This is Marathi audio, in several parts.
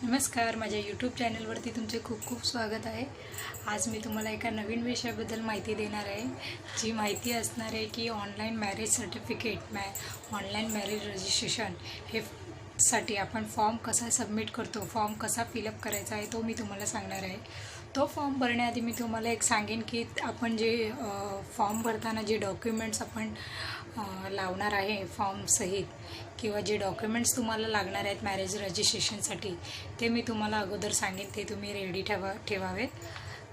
नमस्कार, माझ्या यूट्यूब चॅनलवरती तुमचे खूप खूप स्वागत आहे। आज मी तुम्हाला एका नवीन विषयाबद्दल माहिती देणार आहे। जी माहिती असणार आहे की online marriage certificate online marriage registration हे साठी आपण फॉर्म कसा सबमिट करतो, फॉर्म कसा फिलअप करायचा आहे तो मी तुम्हाला सांगणार आहे। तो फॉर्म भरण्याआधी मी तुम्हाला एक सांगेन की आपण जे फॉर्म भरताना जे डॉक्युमेंट्स आपण लावणार आहे फॉर्म सहित किंवा जे डॉक्युमेंट्स तुम्हाला लागणार आहेत मॅरेज रजिस्ट्रेशनसाठी ते मी तुम्हाला अगोदर सांगेन, ते तुम्ही रेडी ठेवावेत।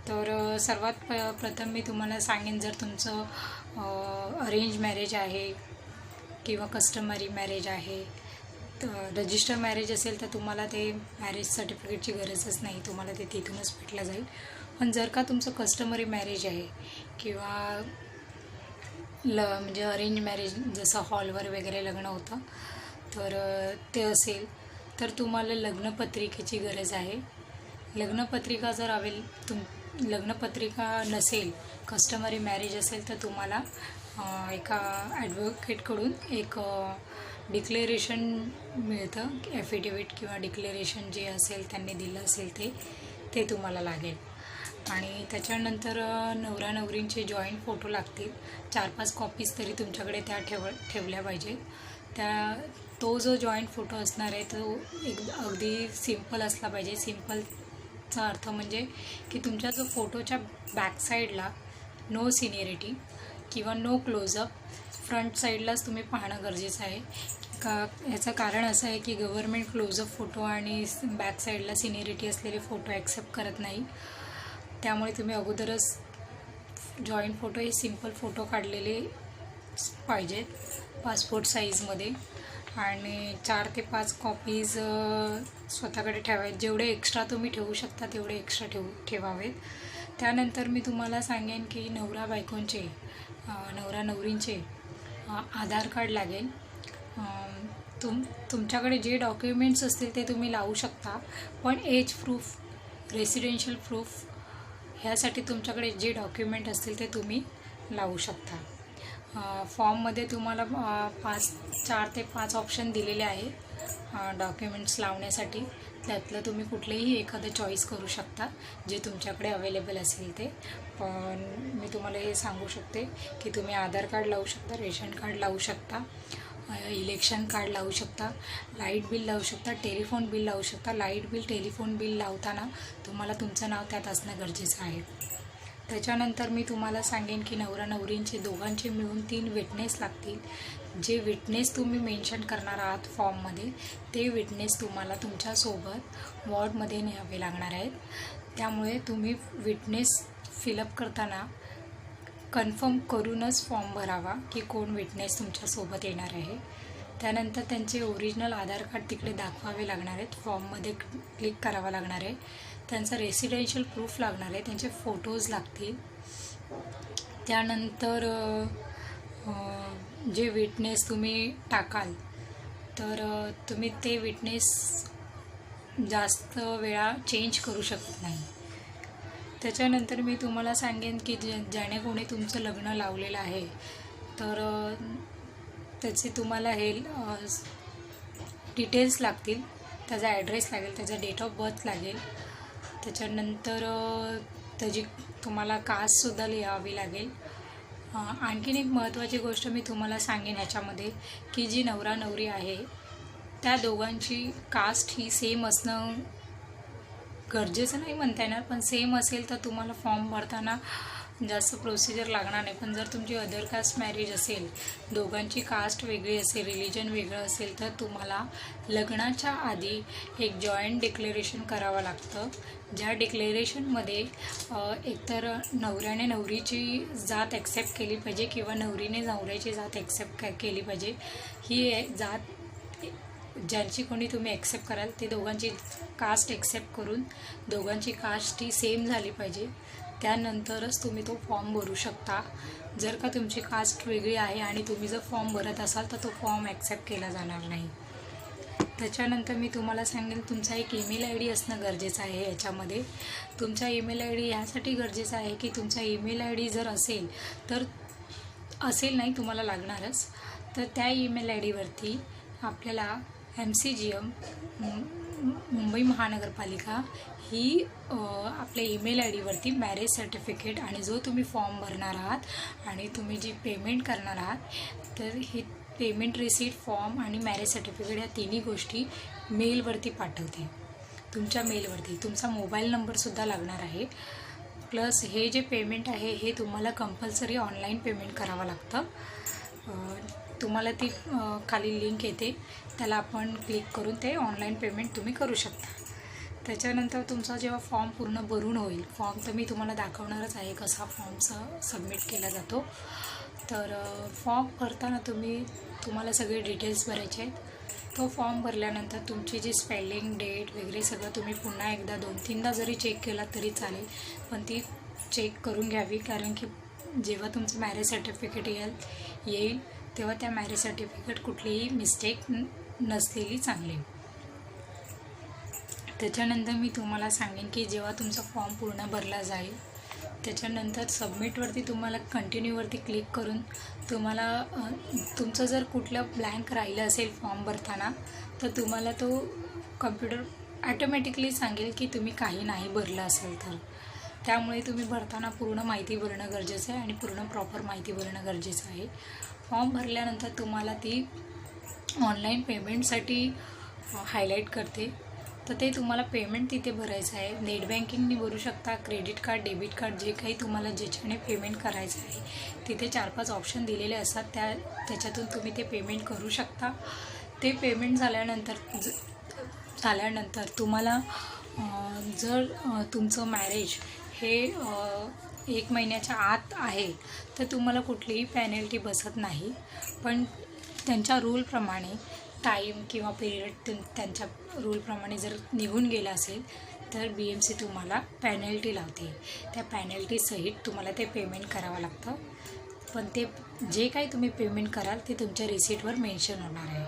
तर सर्वात प्रथम मी तुम्हाला सांगेन, जर तुमचं अरेंज मॅरेज आहे किंवा कस्टमरी मॅरेज आहे, रजिस्टर मॅरेज असेल तर तुम्हाला ते मॅरेज सर्टिफिकेटची गरजच नाही, तुम्हाला ते तिथूनच भेटलं जाईल। पण जर का तुमचं कस्टमरी मॅरेज आहे किंवा म्हणजे अरेंज मॅरेज जसं हॉलवर वगैरे लग्न होतं तर ते असेल तर तुम्हाला लग्नपत्रिकेची गरज आहे। लग्नपत्रिका जर लग्नपत्रिका नसेल, कस्टमरी मॅरेज असेल तर तुम्हाला एका ॲडव्होकेटकडून एक डिक्लेरेशन मिळतं, ॲफिडेविट किंवा डिक्लेरेशन जे असेल त्यांनी दिलं असेल ते तुम्हाला लागेल। आणि त्याच्यानंतर नवरा नवरींचे जॉईंट फोटो लागतील, 4-5 कॉपीज तरी तुमच्याकडे त्या ठेवल्या पाहिजेत। तो जो जॉईंट फोटो असणार आहे तो अगदी सिम्पल असला पाहिजे। सिम्पलचा अर्थ म्हणजे की तुमच्या जो फोटोच्या बॅक साईडला नो सिनियरिटी किंवा नो क्लोजअप, फ्रंट साईडलाच तुम्ही पाहणं गरजेचं आहे। याचं कारण असं आहे की गव्हर्मेंट क्लोजअप फोटो आणि बॅक साईडला सिनियरिटी असलेले फोटो ॲक्सेप्ट करत नाही, त्यामुळे तुम्ही अगोदरच जॉईंट फोटो हे सिम्पल फोटो काढलेले पाहिजेत पासपोर्ट साईजमध्ये, आणि 4 ते 5 कॉपीज स्वतःकडे ठेवावेत। जेवढे एक्स्ट्रा तुम्ही ठेवू शकता तेवढे एक्स्ट्रा ठेवावेत। त्यानंतर मी तुम्हाला सांगेन की नवरा नवरींचे आधार कार्ड लागेल। तुमच्याकडे जे डॉक्युमेंट्स असतील ते तुम्ही लावू शकता, पण एज प्रूफ, रेसिडेन्शियल प्रूफ ह्यासाठी तुमच्याकडे जे डॉक्युमेंट असतील ते तुम्ही लावू शकता। फॉर्ममध्ये तुम्हाला 4 ते 5 ऑप्शन दिलेले आहे डॉक्युमेंट्स लावण्यासाठी, त्यातलं तुम्ही कुठलेही एखादं चॉईस करू शकता जे तुमच्याकडे अवेलेबल असेल ते। पण मी तुम्हाला हे सांगू शकते की तुम्ही आधार कार्ड लावू शकता, रेशन कार्ड लावू शकता, इलेक्शन कार्ड लावू शकता, लाईट बिल लावू शकता, टेलिफोन बिल लावू शकता। लाईट बिल, टेलिफोन बिल लावताना तुम्हाला तुमचं नाव त्यात असणं गरजेचं आहे। त्याच्यानंतर मी तुम्हाला सांगेन की नवरा नवरींचे दोघांचे मिळून 3 विटनेस लागतील। जे विटनेस तुम्ही मेन्शन करणार आहात फॉर्ममध्ये ते विटनेस तुम्हाला तुमच्यासोबत वॉर्डमध्ये न्यावे लागणार आहेत, त्यामुळे तुम्ही विटनेस फिलअप करताना कन्फर्म करूनच फॉर्म भरावा की कोण विटनेस तुमच्यासोबत येणार आहे। त्यानंतर त्यांचे ओरिजिनल आधार कार्ड तिकडे दाखवावे लागणार आहेत, फॉर्ममध्ये क्लिक करावं लागणार आहे। त्यांचा रेसिडेन्शियल प्रूफ लागणार आहे, त्यांचे फोटोज लागतील। त्यानंतर जे विटनेस तुम्ही टाकाल तर तुम्ही ते विटनेस जास्त वेळा चेंज करू शकत नाही। त्याच्यानंतर मी तुम्हाला सांगेन की ज्याने कोणी तुमचं लग्न लावलेलं आहे तर त्याचे तुम्हाला हे डिटेल्स लागतील, त्याचा ॲड्रेस लागेल, त्याचा डेट ऑफ बर्थ लागेल, त्याच्यानंतर त्याची तुम्हाला कास्टसुद्धा लिहावी लागेल। आणखीन एक महत्त्वाची गोष्ट मी तुम्हाला सांगेन ह्याच्यामध्ये की जी नवरा नवरी आहे त्या दोघांची कास्ट ही सेम असणं गरजेचं नाही म्हणता येणार, पण सेम असेल तर तुम्हाला फॉर्म भरताना जास्त प्रोसिजर लागणार नाही। पण जर तुमची अदर कास्ट मॅरेज असेल, दोघांची कास्ट वेगळी असेल, रिलिजन वेगळं असेल, तर तुम्हाला लग्नाच्या आधी एक जॉईंट डिक्लेरेशन करावं लागतं। ज्या डिक्लेरेशनमध्ये एकतर नवऱ्याने नवरीची जात ॲक्सेप्ट केली पाहिजे किंवा नवरीने नवऱ्याची जात ॲक्सेप्ट केली पाहिजे। ही जात ज्यांची कोणी तुम्ही ॲक्सेप्ट कराल ते दोघांची कास्ट ॲक्सेप्ट करून दोघांची कास्ट ही सेम झाली पाहिजे, त्यानंतरच तुम्ही तो फॉर्म भरू शकता। जर का तुमची कास्ट वेगळी आहे आणि तुम्ही जर फॉर्म भरत असाल तर तो फॉर्म ॲक्सेप्ट केला जाणार नाही। त्याच्यानंतर मी तुम्हाला सांगेन तुमचा एक ईमेल ID असणं गरजेचं आहे। याच्यामध्ये तुमचा ईमेल ID ह्यासाठी गरजेचा आहे की तुमचा ईमेल ID जर असेल तर नाही, तुम्हाला लागणारच, तर त्या ईमेल ID वरती आपल्याला MCGM मुंबई महानगरपालिका ही आपल्या ईमेल आय डीवरती मॅरेज सर्टिफिकेट आणि जो तुम्ही फॉर्म भरणार आहात आणि तुम्ही जी पेमेंट करणार आहात तर ही पेमेंट रिसीट फॉर्म आणि मॅरेज सर्टिफिकेट ह्या तिन्ही गोष्टी मेलवरती पाठवते. तुमच्या मेलवरती तुमचा मोबाईल नंबरसुद्धा लागणार आहे. प्लस हे जे पेमेंट आहे हे तुम्हाला कंपल्सरी ऑनलाईन पेमेंट करावं लागतं. तुम्हाला ती खाली लिंक येते, त्याला आपण क्लिक करून ते ऑनलाईन पेमेंट तुम्ही करू शकता. त्याच्यानंतर तुमचा जेव्हा फॉर्म पूर्ण भरून होईल, फॉर्म तर मी तुम्हाला दाखवणारच आहे कसा फॉर्मचा सबमिट केला जातो. तर फॉर्म भरताना तुम्हाला सगळे डिटेल्स भरायचे आहेत. तो फॉर्म भरल्यानंतर तुमची जी स्पेलिंग डेट वगैरे सगळं तुम्ही पुन्हा एकदा 2-3दा जरी चेक केला तरी चालेल, पण ती चेक करून घ्यावी. कारण की जेव्हा तुमचं मॅरेज सर्टिफिकेट येईल तेव्हा त्या मॅरेज सर्टिफिकेट कुठलीही मिस्टेक नसलेली चांगली. त्याच्यानंतर मी तुम्हाला सांगेन की जेव्हा तुमचा फॉर्म पूर्ण भरला जाईल त्याच्यानंतर सबमिटवरती तुम्हाला कंटिन्यूवरती क्लिक करून तुम्हाला तुमचं जर कुठलं ब्लँक राहिलं असेल फॉर्म भरताना तर तुम्हाला तो कम्प्युटर ॲटोमॅटिकली सांगेल की तुम्ही काही नाही भरलं असेल तर. त्यामुळे तुम्ही भरताना पूर्ण माहिती भरणं गरजेचं आहे आणि पूर्ण प्रॉपर माहिती भरणं गरजेचं आहे. फॉर्म भरल्यानंतर तुम्हाला ती ऑनलाईन पेमेंटसाठी हायलाईट करते, तर ते तुम्हाला पेमेंट तिथे भरायचं आहे. नेट बँकिंगनी भरू शकता, क्रेडिट कार्ड, डेबिट कार्ड, जे काही तुम्हाला ज्याच्याने पेमेंट करायचं आहे तिथे 4-5 ऑप्शन दिलेले असतात, त्याच्यातून तुम्ही ते पेमेंट करू शकता. ते पेमेंट झाल्यानंतर तुम्हाला जर तुमचं मॅरेज हे 1 महिन्याच्या आत आहे तर तुम्हाला कुठलीही पेनल्टी बसत नाही. पण त्यांच्या रूलप्रमाणे टाईम किंवा पिरियड त्यांच्या रूलप्रमाणे जर निघून गेला असेल तर BMC तुम्हाला पेनल्टी लावते. त्या पेनल्टीसहित तुम्हाला ते पेमेंट करावं लागतं. पण ते जे काही तुम्ही पेमेंट कराल ते तुमच्या रिसीटवर मेन्शन होणार आहे.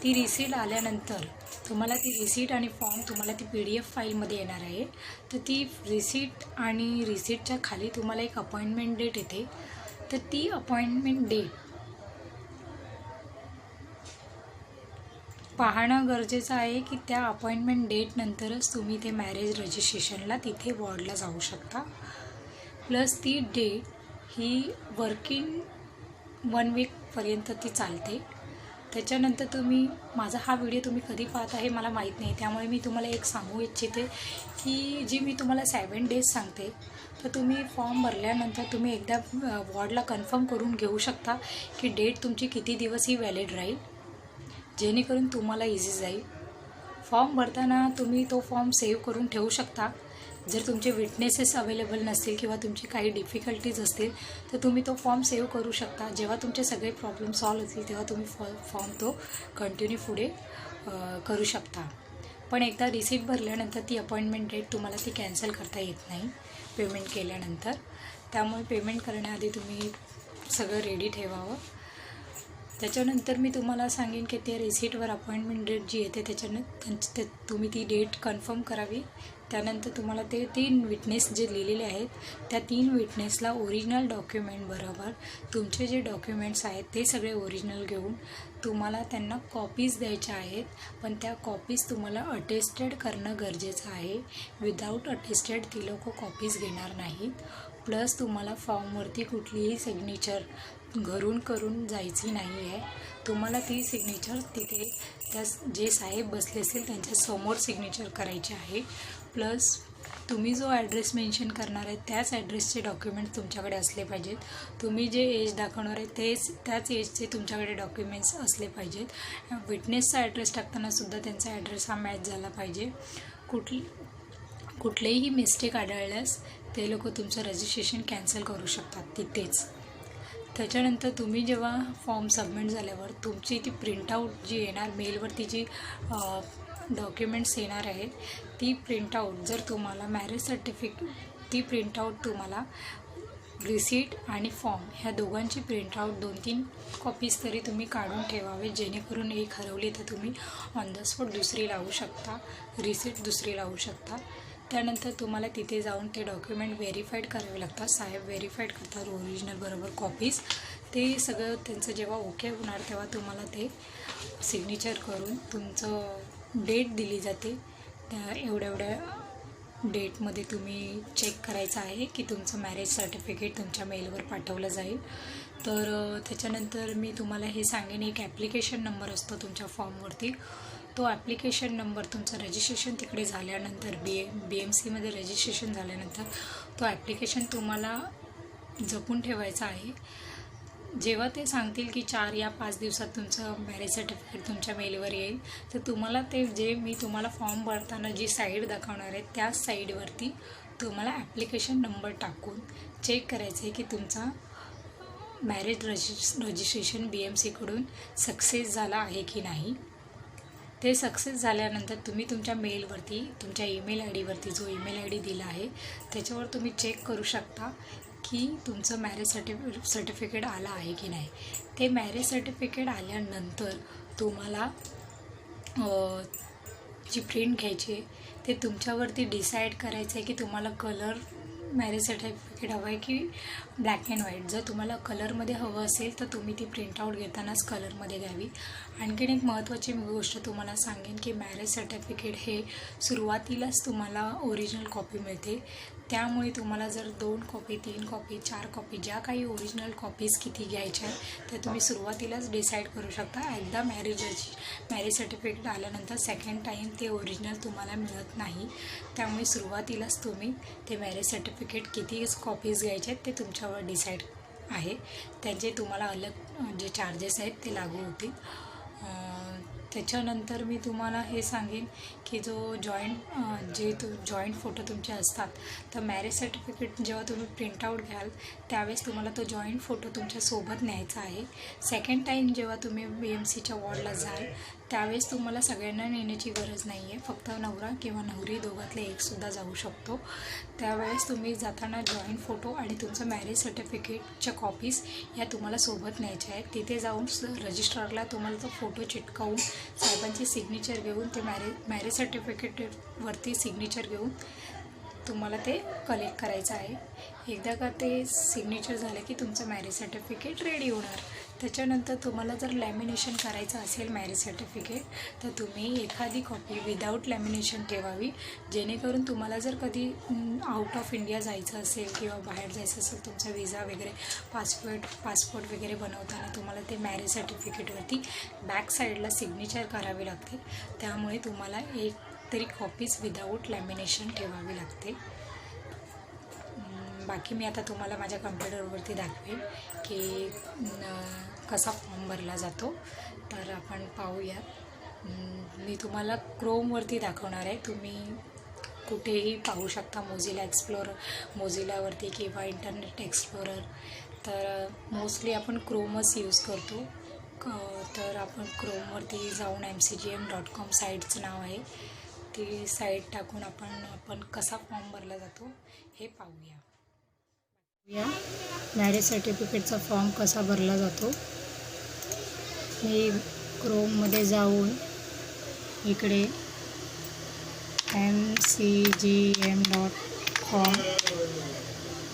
ती रिसीट आल्यानंतर तुम्हाला ती रिसीट आणि फॉर्म तुम्हाला ती PDF फाईलमध्ये येणार आहे. तर ती रिसीट आणि रिसीटच्या खाली तुम्हाला एक अपॉइंटमेंट डेट येते. तर ती अपॉइंटमेंट डेट पाहणं गरजेचं आहे की त्या अपॉइंटमेंट डेटनंतरच तुम्ही ते मॅरेज रजिस्ट्रेशनला तिथे वॉर्डला जाऊ शकता. प्लस ती डेट ही वर्किंग 1 वीकपर्यंत ती चालते. त्याच्यानंतर माझा हा व्हिडिओ तुम्ही कधी पाहता हे मला माहीत नाही, त्यामुळे मी तुम्हाला एक सांगू इच्छिते की जी मी तुम्हाला 7 डेज सांगते तर तुम्ही फॉर्म भरल्यानंतर तुम्ही एकदा वॉर्डला कन्फर्म करून घेऊ शकता की डेट तुमची किती दिवस ही व्हॅलिड राहील, जेणेकरून तुम्हाला इझी जाईल. फॉर्म भरताना तुम्ही तो फॉर्म सेव्ह करून ठेवू शकता. जर तुमचे विटनेसेस अवेलेबल नसतील किंवा तुमची काही डिफिकल्टीज असतील तर तुम्ही तो फॉर्म सेव्ह करू शकता. जेव्हा तुमचे सगळे प्रॉब्लेम सॉल्व्ह होतील तेव्हा तुम्ही फॉर्म तो कंटिन्यू पुढे करू शकता. पण एकदा रिसीट भरल्यानंतर ती अपॉइंटमेंट डेट तुम्हाला ती कॅन्सल करता येत नाही पेमेंट केल्यानंतर. त्यामुळे पेमेंट करण्याआधी तुम्ही सगळं रेडी ठेवावं. त्याच्यानंतर मी तुम्हाला सांगेन की त्या रिसीटवर अपॉइंटमेंट डेट जी येते तुम्ही ती डेट कन्फर्म करावी. त्यानंतर तुम्हाला ते 3 विटनेस जे लिहिलेले आहेत त्या 3 विटनेसला ओरिजिनल डॉक्युमेंट बरोबर तुमचे जे डॉक्युमेंट्स आहेत ते सगळे ओरिजिनल घेऊन तुम्हाला त्यांना कॉपीज द्यायच्या आहेत. पण त्या कॉपीज तुम्हाला अटेस्टेड करणं गरजेचं आहे. विदाऊट अटेस्टेड ती लोक कॉपीज घेणार नाहीत. प्लस तुम्हाला फॉर्मवरती कुठलीही सिग्नेचर घरून करून जायची नाही आहे. तुम्हाला ती सिग्नेचर तिथे त्या जे साहेब बसले असेल त्यांच्यासमोर सिग्नेचर करायचे आहे. प्लस तुम्ही जो ॲड्रेस मेन्शन करणार आहे त्याच ॲड्रेसचे डॉक्युमेंट्स तुमच्याकडे असले पाहिजेत. तुम्ही जे एज दाखवणार आहे त्याच एजचे तुमच्याकडे डॉक्युमेंट्स असले पाहिजेत. विटनेसचा ॲड्रेस टाकतानासुद्धा त्यांचा ॲड्रेस हा मॅच झाला पाहिजे. कुठलेही मिस्टेक आढळल्यास ते लोक तुमचं रजिस्ट्रेशन कॅन्सल करू शकतात तिथेच. त्याच्यानंतर तुम्ही जेव्हा फॉर्म सबमिट झाल्यावर तुमची ती प्रिंटआउट जी येणार मेलवरती जी डॉक्युमेंट्स येणार आहेत ती प्रिंटआउट जर तुम्हाला मॅरेज सर्टिफिकेट ती प्रिंटआउट तुम्हाला रिसीट आणि फॉर्म ह्या दोघांची प्रिंटआउट 2-3 कॉपीज तरी तुम्ही काढून ठेवावे, जेणेकरून एक हरवली तर तुम्ही ऑन द स्पॉट दुसरी लावू शकता, रिसीट दुसरी लावू शकता. त्यानंतर तुम्हाला तिथे जाऊन ते डॉक्युमेंट व्हेरीफाईड करावे लागतात. साहेब व्हेरीफाईड करतात ओरिजिनल बरोबर कॉपीज. ते सगळं त्यांचं जेव्हा ओके होणार तेव्हा तुम्हाला ते सिग्नेचर करून तुमचं डेट दिली जाते, त्या एवढ्या डेटमध्ये तुम्ही चेक करायचं आहे की तुमचं मॅरेज सर्टिफिकेट तुमच्या मेलवर पाठवलं जाईल. तर त्याच्यानंतर मी तुम्हाला हे सांगेन, एक ॲप्लिकेशन नंबर असतो तुमच्या फॉर्मवरती. तो ॲप्लिकेशन नंबर तुमचं रजिस्ट्रेशन तिकडे झाल्यानंतर BMCमध्ये रजिस्ट्रेशन झाल्यानंतर तो ॲप्लिकेशन तुम्हाला जपून ठेवायचा आहे. जेव्हा ते सांगतील की 4 या 5 दिवसात तुमचं मॅरेज सर्टिफिकेट तुमच्या मेलवर येईल, तर तुम्हाला ते जे मी तुम्हाला फॉर्म भरताना जी साईड दाखवणार आहे त्याच साईडवरती तुम्हाला ॲप्लिकेशन नंबर टाकून चेक करायचं आहे की तुमचा मॅरेज रजिस्ट्रेशन BMCकडून सक्सेस झाला आहे की नाही. ते सक्सेस झाल्यानंतर तुम्ही तुमच्या मेलवरती, तुमच्या ईमेल आय डीवरती, जो ईमेल आय डी दिला आहे त्याच्यावर तुम्ही चेक करू शकता की तुमचं मॅरेज सर्टिफिकेट आलं आहे की नाही. ते मॅरेज सर्टिफिकेट आल्यानंतर तुम्हाला जी प्रिंट घ्यायची आहे ते तुमच्यावरती डिसाईड करायचं आहे की तुम्हाला कलर मॅरेज सर्टिफिकेट हवं आहे की ब्लॅक अँड व्हाईट. जर तुम्हाला कलरमध्ये हवं असेल तर तुम्ही ती प्रिंटआउट घेतानाच कलरमध्ये द्यावी. आणखीन एक महत्त्वाची गोष्ट तुम्हाला सांगेन की मॅरेज सर्टिफिकेट हे सुरुवातीलाच तुम्हाला ओरिजिनल कॉपी मिळते. त्यामुळे तुम्हाला जर 2 कॉपी, 3 कॉपी, 4 कॉपी, ज्या काही ओरिजिनल कॉपीज किती घ्यायच्या आहेत त्या तुम्ही सुरुवातीलाच डिसाईड करू शकता. एकदा मॅरेज सर्टिफिकेट आल्यानंतर सेकंड टाईम ते ओरिजिनल तुम्हाला मिळत नाही. त्यामुळे सुरुवातीलाच तुम्ही ते मॅरेज सर्टिफिकेट किती कॉपीज घ्यायचे आहेत ते तुमच्यावर डिसाईड आहे. त्यांचे तुम्हाला अलग जे चार्जेस आहेत ते लागू होतील. त्याच्यानंतर मी तुम्हाला हे सांगेन की जो जॉईंट फोटो तुमचे असतात, तर मॅरेज सर्टिफिकेट जेव्हा तुम्ही प्रिंटआउट घ्याल त्यावेळेस तुम्हाला तो जॉईंट फोटो तुमच्यासोबत न्यायचा आहे. सेकंड टाईम जेव्हा तुम्ही BMCच्या वॉर्डला जाल त्यावेळेस तुम्हाला सगळ्यांना नेण्याची गरज नाही आहे. फक्त नवरा किंवा नवरी दोघातले एकसुद्धा जाऊ शकतो. त्यावेळेस तुम्ही जाताना जॉईंट फोटो आणि तुमचं मॅरेज सर्टिफिकेटच्या कॉपीज या तुम्हाला सोबत न्यायच्या आहेत. तिथे जाऊन रजिस्ट्रारला तुम्हाला तो फोटो चिटकावून साहेबांची सिग्नेचर घेऊन ते मॅरेज सर्टिफिकेटवरती सिग्नेचर घेऊन तुम्हाला ते कलेक्ट करायचं आहे. एकदा का ते सिग्नेचर झालं की तुमचं मॅरेज सर्टिफिकेट रेडी होणार. त्याच्यानंतर तुम्हाला जर लॅमिनेशन करायचं असेल मॅरेज सर्टिफिकेट तर तुम्ही एखादी कॉपी विदाऊट लॅमिनेशन ठेवावी, जेणेकरून तुम्हाला जर कधी आउट ऑफ इंडिया जायचं असेल किंवा बाहेर जायचं असेल, तुमचा विजा वगैरे पासपोर्ट वगैरे बनवताना तुम्हाला ते मॅरेज सर्टिफिकेटवरती बॅक साईडला सिग्नेचर करावी लागते. त्यामुळे तुम्हाला एक तरी कॉपीज विदाऊट लॅमिनेशन ठेवावी लागते. बाकी मी आता तुम्हाला माझ्या कम्प्युटरवरती दाखवेन की कसा फॉर्म भरला जातो. तर आपण पाहूया. मी तुम्हाला क्रोमवरती दाखवणार आहे. तुम्ही कुठेही पाहू शकता, मोझिलावरती किंवा इंटरनेट एक्सप्लोरर. तर मोस्टली आपण क्रोमच यूज करतो. तर आपण क्रोमवरती जाऊन mcgm.com साईटचं नाव आहे, ती साईट टाकून आपण कसा फॉर्म भरला जातो हे पाहूया. मॅरेज सर्टिफिकेटचा फॉर्म कसा भरला जातो. मी क्रोममध्ये जाऊन इकडे mcgm.com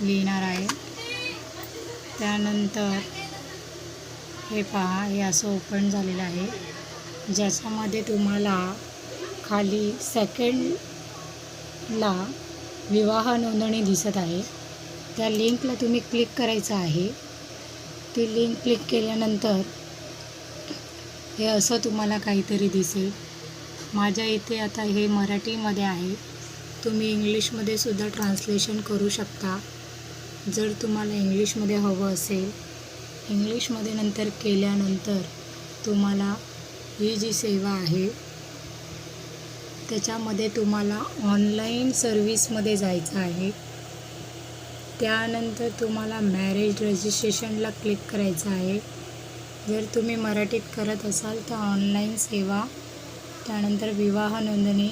लिहिणार आहे. त्यानंतर हे पहा, हे असं ओपन झालेलं आहे, ज्याच्यामध्ये तुम्हाला खाली सेकंडला विवाह नोंदणी दिसत आहे. त्या लिंकला तुम्ही क्लिक करायचं आहे. ती लिंक क्लिक केल्यानंतर हे असं तुम्हाला काहीतरी दिसेल. माझ्या इथे आता हे मराठीमध्ये आहे. तुम्ही इंग्लिशमध्ये सुद्धा ट्रान्सलेशन करू शकता. जर तुम्हाला इंग्लिशमध्ये हवं असेल, इंग्लिशमध्ये नंतर केल्यानंतर तुम्हाला ही जी सेवा आहे त्याच्यामध्ये तुम्हाला ऑनलाईन सर्विसमध्ये जायचं आहे. त्यानंतर तुम्हाला मॅरेज रजिस्ट्रेशनला क्लिक करायचं आहे. जर तुम्ही मराठीत करत असाल तर ऑनलाईन सेवा, त्यानंतर विवाह नोंदणी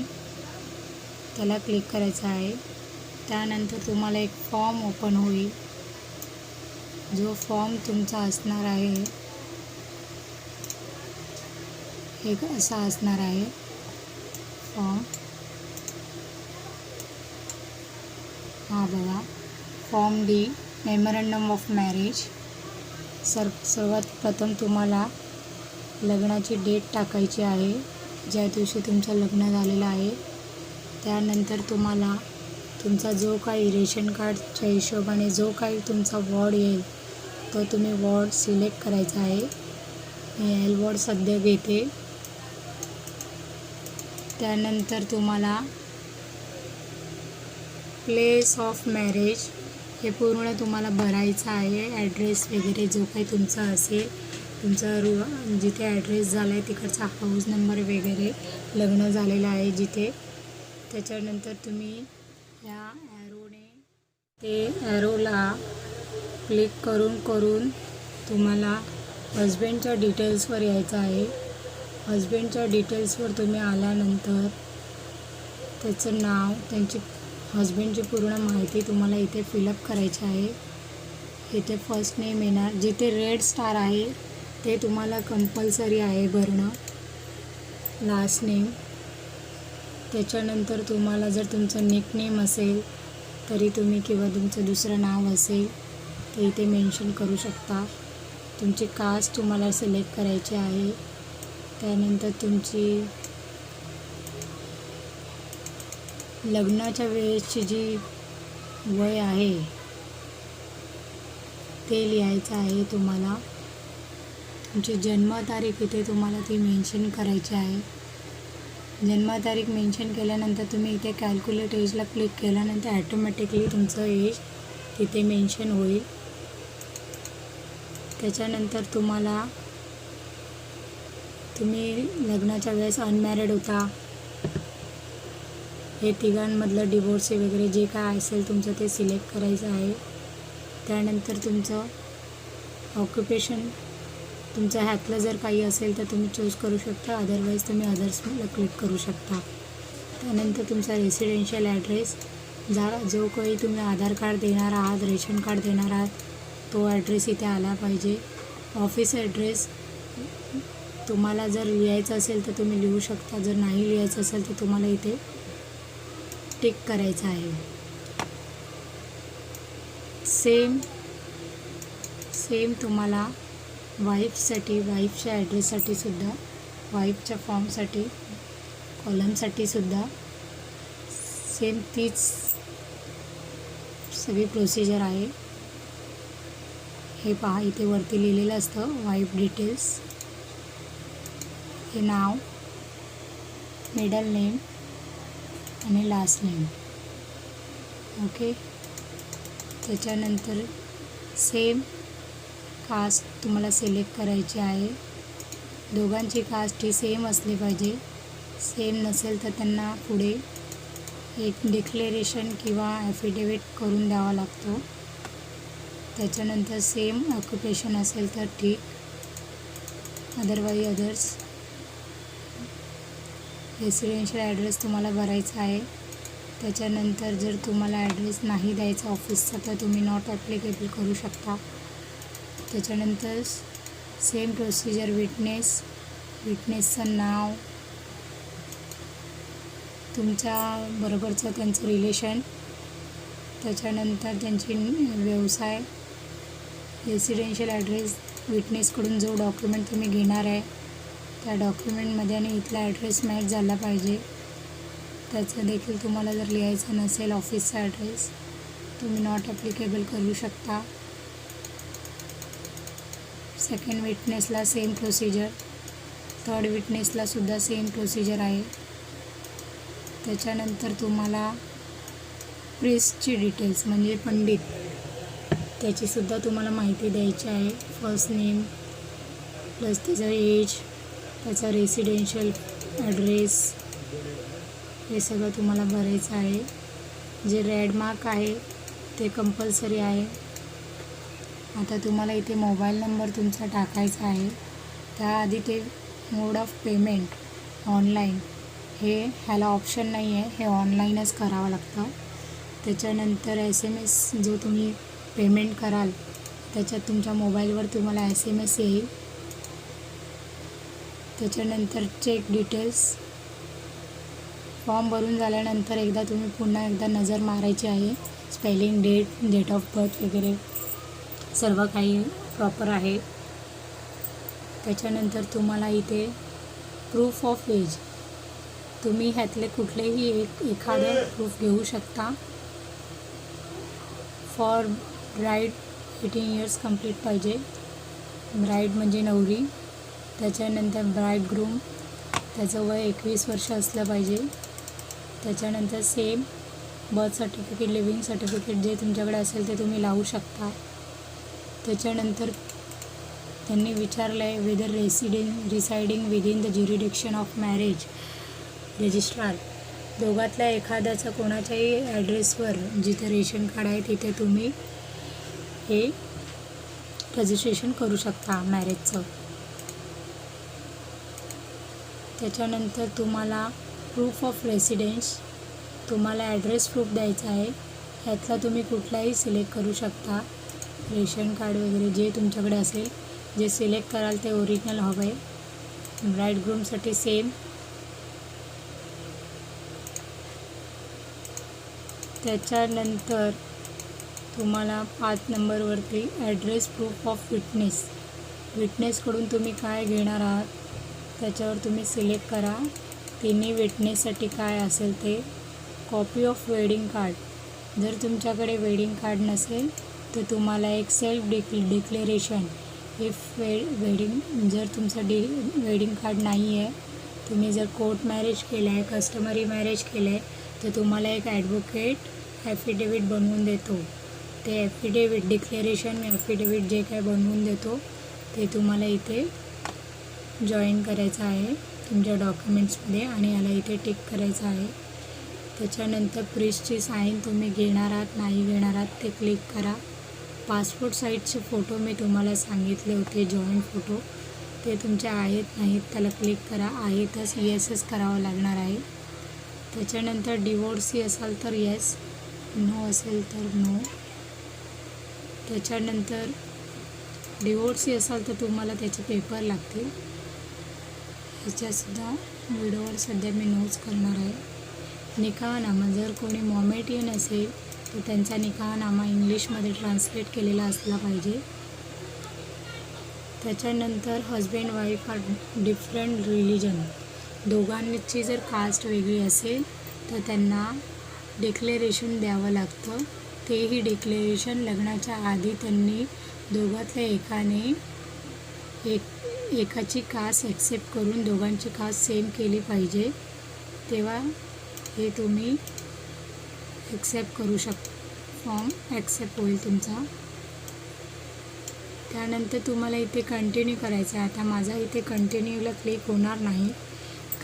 त्याला क्लिक करायचं आहे. त्यानंतर तुम्हाला एक फॉर्म ओपन होईल. जो फॉर्म तुमचा असणार आहे एक असा असणार आहे फॉर्म. हा बघा, form D, memorandum of marriage. सर्वात प्रथम तुम्हाला लग्नाची डेट टाकायची आहे. ज्या दिवशी तुमचं लग्न झालेलं आहे. त्यानंतर तुम्हाला तुमचा जो काही रेशन कार्डच्या हिशोबाने जो काही तुमचा वॉर्ड येईल तो तुम्ही वॉर्ड सिलेक्ट करायचा आहे. मी एल वॉर्ड सध्या घेते. त्यानंतर तुम्हाला प्लेस ऑफ मॅरेज हे पूर्ण तुम्हाला भरायचं आहे. ॲड्रेस वगैरे जो काही तुमचा असेल, तुमचा जिथे ॲड्रेस झाला आहे तिकडचा हाऊस नंबर वगैरे, लग्न झालेलं आहे जिथे. त्याच्यानंतर तुम्ही या ते ॲरोला क्लिक करून तुम्हाला हजबंडच्या डिटेल्सवर यायचं आहे. हजबंडच्या डिटेल्सवर तुम्ही आल्यानंतर त्याचं नाव, त्यांची हजबंडची पूर्ण माहिती तुम्हाला इथे फिलअप करायची आहे. इथे फर्स्ट नेम येणार, जिथे रेड स्टार आहे ते तुम्हाला कंपल्सरी आहे भरणं. Last name. त्याच्यानंतर तुम्हाला जर तुमचं निकनेम असेल तरी तुम्ही, किंवा तुमचं दुसरं नाव असेल ते इथे मेन्शन करू शकता. तुमची कास्ट तुम्हाला सिलेक्ट करायची आहे. त्यानंतर तुमची लग्नाच्या वेळेसची जी वय आहे ते लिहायचं आहे तुम्हाला. तुमची जन्मतारीख इथे तुम्हाला ती मेन्शन करायची आहे. जन्मतारीख मेन्शन केल्यानंतर तुम्ही इथे कॅल्क्युलेट एजला क्लिक केल्यानंतर ॲटोमॅटिकली तुमचं एज तिथे मेन्शन होईल. त्याच्यानंतर तुम्ही लग्नाच्या वेळेस अनमॅरिड होता, हे तिघांमधलं डिवोर्स वगैरे जे काय असेल तुमचं ते सिलेक्ट करायचं आहे. त्यानंतर तुमचं ऑक्युपेशन, तुमच्या ह्यातलं जर काही असेल तर तुम्ही चूज करू शकता, अदरवाईज तुम्ही अदर्सला क्लिक करू शकता. त्यानंतर तुमचा रेसिडेन्शियल ॲड्रेस, जो काही तुम्ही आधार कार्ड देणार आहात, रेशन कार्ड देणार आहात, तो ॲड्रेस इथे आला पाहिजे. ऑफिस ॲड्रेस तुम्हाला जर लिहायचं असेल तर तुम्ही लिहू शकता, जर नाही लिहायचं असेल तर तुम्हाला इथे टिक करायचं आहे. सेम तुम्हाला वाईफच्या ॲड्रेससाठी सुद्धा, वाईफच्या फॉर्मसाठी कॉलमसाठी सुद्धा सेम तीच सगळी प्रोसिजर आहे. हे पहा, इथे वरती लिहिलेलं असतं वाईफ डिटेल्स. हे नाव, मिडल नेम आणि लास्ट नेम. ओके. त्याच्यानंतर सेम कास्ट तुम्हाला सिलेक्ट करायची आहे. दोघांची कास्ट ही सेम असली पाहिजे. सेम नसेल तर त्यांना पुढे एक डिक्लेरेशन किंवा ॲफिडेविट करून द्यावा लागतो. त्याच्यानंतर सेम ऑक्युपेशन असेल तर ठीक, अदर्स. रेसिडेन्शियल ॲड्रेस तुम्हाला भरायचा आहे. त्याच्यानंतर जर तुम्हाला ॲड्रेस नाही द्यायचा ऑफिसचा तर तुम्ही नॉट ॲप्लिकेबल करू शकता. त्याच्यानंतर सेम प्रोसिजर, विटनेसचं नाव, तुमच्या बरोबरचं त्यांचं रिलेशन, त्याच्यानंतर त्यांची व्यवसाय, रेसिडेन्शियल ॲड्रेस, विटनेसकडून जो डॉक्युमेंट तुम्ही घेणार आहे त्या डॉक्युमेंटमध्ये आणि इथला ॲड्रेस मॅच झाला पाहिजे. त्याचं देखील तुम्हाला जर लिहायचं नसेल ऑफिसचा ॲड्रेस, तुम्ही नॉट ॲप्लिकेबल करू शकता. सेकंड विटनेसला सेम प्रोसिजर, थर्ड विटनेसला सुद्धा सेम प्रोसिजर आहे. त्याच्यानंतर तुम्हाला प्रिस्टची डिटेल्स म्हणजे पंडित, त्याचीसुद्धा तुम्हाला माहिती द्यायची आहे. फर्स्ट नेम प्लस त्याचा एज, त्याचा रेसिडेन्शियल ॲड्रेस, हे सगळं तुम्हाला भरायचं आहे. जे रेड मार्क आहे ते कंपल्सरी आहे. आता तुम्हाला इथे मोबाईल नंबर तुमचा टाकायचा आहे. त्याआधी ते मोड ऑफ पेमेंट ऑनलाईन, ह्याला ऑप्शन नाही आहे, हे ऑनलाईनच करावं लागतं. त्याच्यानंतर SMS जो तुम्ही पेमेंट कराल त्याच्यात तुमच्या मोबाईलवर तुम्हाला SMS येईल. त्याच्यानंतर चेक डिटेल्स, फॉर्म भरून झाल्यानंतर तुम्ही पुन्हा एकदा नजर मारायची आहे. स्पेलिंग, डेट ऑफ बर्थ वगैरे सर्व काही प्रॉपर आहे. त्याच्यानंतर तुम्हाला इथे प्रूफ ऑफ एज, तुम्ही ह्यातले कुठलेही एखादं प्रूफ घेऊ शकता. फॉर ब्राईड 18 इयर्स कंप्लीट पाहिजे. ब्राईड म्हणजे नवरी. त्याच्यानंतर ब्राईड ग्रूम, त्याचं वय 21 वर्ष असलं पाहिजे. त्याच्यानंतर same birth certificate, living certificate जे तुमच्याकडे असेल ते तुम्ही लावू शकता. त्याच्यानंतर त्यांनी विचारलं आहे whether residing within the jurisdiction of marriage registrar. दोघातल्या एखाद्याचं कोणाच्याही ॲड्रेसवर जिथे रेशन कार्ड आहे तिथे तुम्ही हे रजिस्ट्रेशन करू शकता मॅरेजचं. त्याच्यानंतर तुम्हाला प्रूफ ऑफ रेसिडेन्स, तुम्हाला ॲड्रेस प्रूफ द्यायचा आहे. ह्यातला तुम्ही कुठलाही सिलेक्ट करू शकता. रेशन कार्ड वगैरे जे तुमच्याकडे असेल, जे सिलेक्ट कराल ते ओरिजिनल हवं आहे. ब्राईड ग्रूमसाठी सेम. त्याच्यानंतर तुम्हाला 5 नंबरवरती ॲड्रेस प्रूफ ऑफ विटनेसकडून तुम्ही काय घेणार आहात त्याच्यावर तुम्ही सिलेक्ट करा. तिन्ही विटनेससाठी काय असेल ते. कॉपी ऑफ वेडिंग कार्ड, जर तुमच्याकडे वेडिंग कार्ड नसेल तर तुम्हाला एक सेल्फ डिक्लेरेशन इफ वेडिंग, जर तुमचं वेडिंग कार्ड नाही आहे, तुम्ही जर कोर्ट मॅरेज केलं आहे, कस्टमरी मॅरेज केलं आहे, तर तुम्हाला एक ॲडव्होकेट ॲफिडेविट बनवून देतो. ते ॲफिडेविट डिक्लेरेशन ॲफिडेविट जे काय बनवून देतो ते तुम्हाला इथे जॉईन करायचं आहे तुमच्या डॉक्युमेंट्समध्ये आणि याला इथे टिक करायचं आहे. त्याच्यानंतर प्रिस्टची साईन तुम्ही घेणार आहात नाही घेणार आहात ते क्लिक करा. पासपोर्ट साईजचे फोटो मी तुम्हाला सांगितले होते जॉईंट फोटो, ते तुमचे आहेत नाहीत त्याला क्लिक करा. आहेतच येसच करावं लागणार आहे. त्याच्यानंतर डिवोर्सी असाल तर येस, नो असेल तर नो. त्याच्यानंतर डिवोर्सी असाल तर तुम्हाला त्याचे पेपर लागतील. ह्याच्यासुद्धा व्हिडिओवर सध्या मी नोट्स करणार आहे. निकाहनामा, जर कोणी मॉमेडियन असेल तर त्यांचा निकाहनामा इंग्लिशमध्ये ट्रान्सलेट केलेला असला पाहिजे. त्याच्यानंतर husband wife are different religion, दोघांची जर कास्ट वेगळी असेल तर त्यांना डिक्लेरेशन द्यावं लागतं. तेही डिक्लेरेशन लग्नाच्या आधी त्यांनी दोघातल्या एकाने एकाची कास्ट ॲक्सेप्ट करून दोघांची कास्ट सेम केली पाहिजे, तेव्हा हे तुम्ही ॲक्सेप्ट करू शकता. फॉर्म ॲक्सेप्ट होईल तुमचा. त्यानंतर तुम्हाला इथे कंटिन्यू करायचं आहे. आता माझा इथे कंटिन्यूला क्लिक होणार नाही,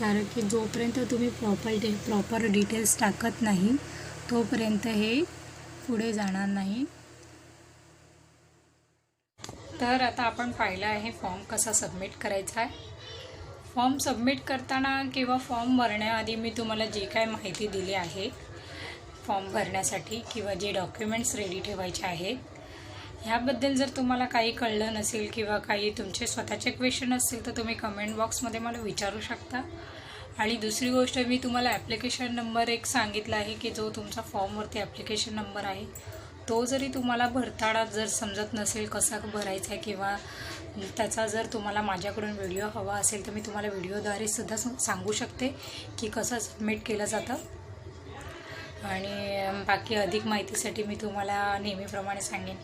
कारण की जोपर्यंत तुम्ही प्रॉपर डिटेल्स टाकत नाही तोपर्यंत हे पुढे जाणार नाही. तर आता आपण पाहिलं आहे फॉर्म कसा सबमिट करायचा आहे. फॉर्म सबमिट करताना किंवा फॉर्म भरण्याआधी मी तुम्हाला जी काय माहिती दिली आहे फॉर्म भरण्यासाठी किंवा जे डॉक्युमेंट्स रेडी ठेवायचे आहेत ह्याबद्दल जर तुम्हाला काही कळलं नसेल किंवा काही तुमचे स्वतःचे क्वेश्चन असतील तर तुम्ही कमेंट बॉक्समध्ये मला विचारू शकता. आणि दुसरी गोष्ट, मी तुम्हाला ॲप्लिकेशन नंबर एक सांगितला आहे की जो तुमचा फॉर्मवरती ॲप्लिकेशन नंबर आहे तो जरी तुम्हाला भरताना जर समजत नसेल कसा भरायचा आहे किंवा त्याचा जर तुम्हाला माझ्याकडून व्हिडिओ हवा असेल तर मी तुम्हाला व्हिडिओद्वारे सुद्धा सांगू शकते की कसं सबमिट केलं जातं. आणि बाकी अधिक माहितीसाठी मी तुम्हाला नेहमीप्रमाणे सांगेन,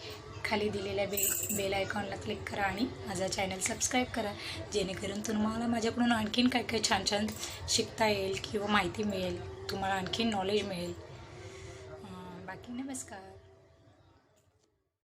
खाली दिलेल्या बेल आयकॉनला क्लिक करा आणि माझा चॅनल सबस्क्राईब करा, जेणेकरून तुम्हाला माझ्याकडून आणखीन काय काय छान छान शिकता येईल किंवा माहिती मिळेल, तुम्हाला आणखीन नॉलेज मिळेल. बाकी नमस्कार.